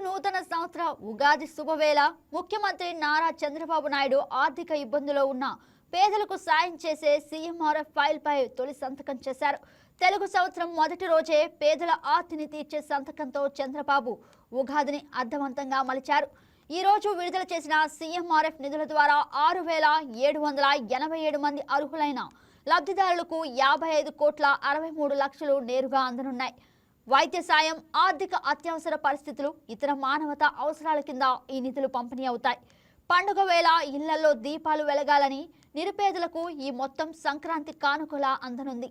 నూతన సంవత్సర ఉగాది శుభవేళ ముఖ్యమంత్రి నారా చంద్రబాబు నాయుడు ఆర్థిక ఇబ్బందుల్లో ఉన్న పేదలకు సాయం చేసే సీఎంఆర్ఎఫ్ ఫైల్ పై తొలి సంతకం చేశారు. తెలుగు సంవత్సరం మొదటి రోజే పేదల ఆర్తిని తీర్చే సంతకంతో చంద్రబాబు ఉగాదిని అర్థవంతంగా మలిచారు. ఈ రోజు విడుదల చేసిన సీఎంఆర్ఎఫ్ నిధుల ద్వారా 6,787 మంది అర్హులైన లబ్ధిదారులకు 55,63,00,000 నేరుగా అందనున్నాయి. వైద్య సాయం, ఆర్థిక అత్యవసర పరిస్థితులు, ఇతర మానవతా అవసరాల కింద ఈ నిధులు పంపిణీ అవుతాయి. పండుగ వేళ ఇళ్లలో దీపాలు వెలగాలని నిరుపేదలకు ఈ మొత్తం సంక్రాంతి కానుకలా అందనుంది.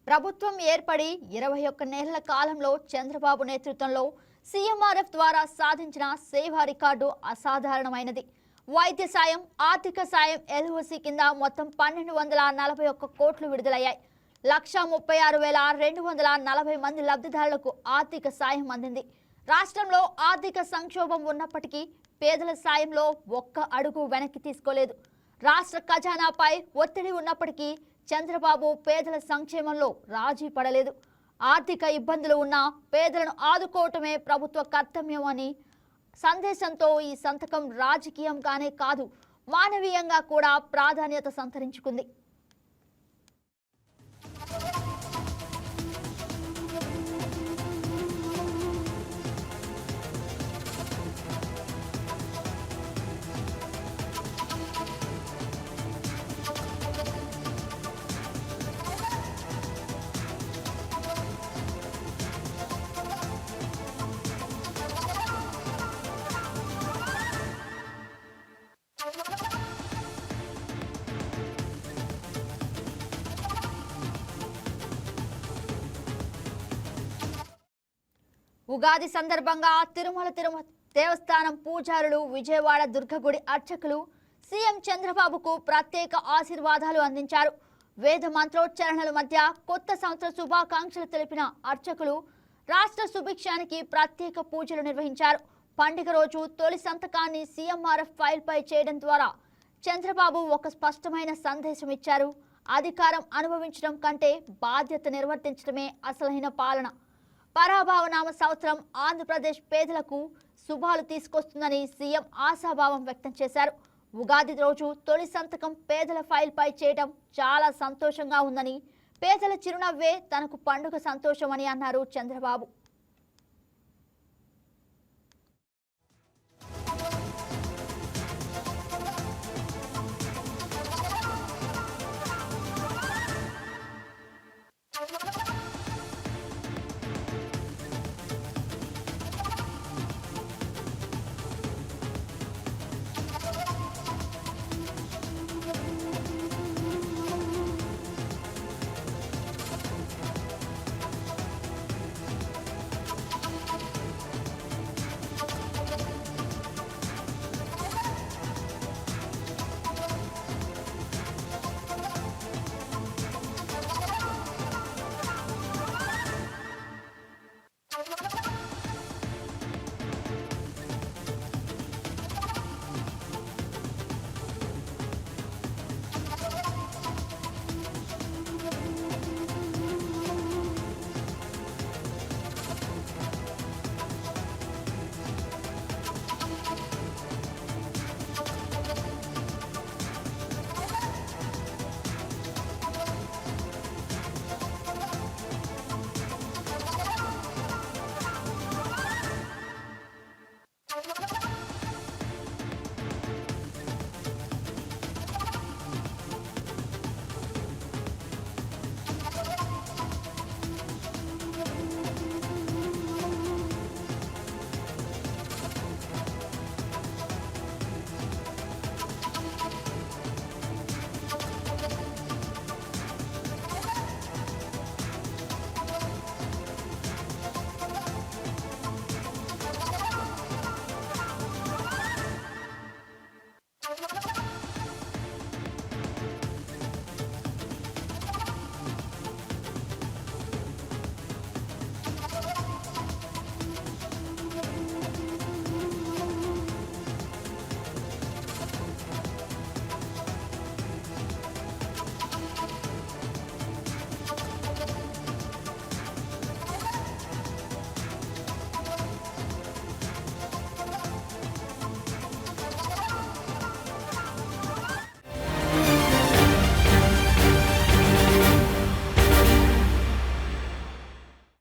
ప్రభుత్వం ఏర్పడి 21 నెలల కాలంలో చంద్రబాబు నేతృత్వంలో సీఎంఆర్ఎఫ్ ద్వారా సాధించిన సేవా రికార్డు అసాధారణమైనది. వైద్య సాయం, ఆర్థిక సాయం ఎల్ఓసి కింద మొత్తం 1,241 కోట్లు విడుదలయ్యాయి. 136,240 మంది లబ్ధిదారులకు ఆర్థిక సాయం అందింది. రాష్ట్రంలో ఆర్థిక సంక్షోభం ఉన్నప్పటికీ పేదల సాయంలో ఒక్క అడుగు వెనక్కి తీసుకోలేదు. రాష్ట్ర ఖజానాపై ఒత్తిడి ఉన్నప్పటికీ చంద్రబాబు పేదల సంక్షేమంలో రాజీ పడలేదు. ఆర్థిక ఇబ్బందులు ఉన్న పేదలను ఆదుకోవటమే ప్రభుత్వ కర్తవ్యం అని సందేశంతో ఈ సంతకం రాజకీయంగానే కాదు, మానవీయంగా కూడా ప్రాధాన్యత సంతరించుకుంది. ఉగాది సందర్భంగా తిరుమల దేవస్థానం పూజారులు, విజయవాడ దుర్గగుడి అర్చకులు సీఎం చంద్రబాబుకు ప్రత్యేక ఆశీర్వాదాలు అందించారు. వేద మంత్రోచ్చరణల మధ్య కొత్త సంవత్సర శుభాకాంక్షలు తెలిపిన అర్చకులు రాష్ట్ర సుభిక్షానికి ప్రత్యేక పూజలు నిర్వహించారు. పండుగ రోజు తొలి సంతకాన్ని సీఎంఆర్ఎఫ్ ఫైల్ పై చేయడం ద్వారా చంద్రబాబు ఒక స్పష్టమైన సందేశం ఇచ్చారు. అధికారం అనుభవించడం కంటే బాధ్యత నిర్వర్తించడమే అసలైన పాలన. పరాభవనామ సంవత్సరం ఆంధ్రప్రదేశ్ పేదలకు శుభాలు తీసుకొస్తుందని సీఎం ఆశాభావం వ్యక్తం చేశారు. ఉగాది రోజు తొలి సంతకం పేదల ఫైల్ పై చేయడం చాలా సంతోషంగా ఉందని, పేదల చిరునవ్వే తనకు పండుగ సంతోషమని అన్నారు చంద్రబాబు.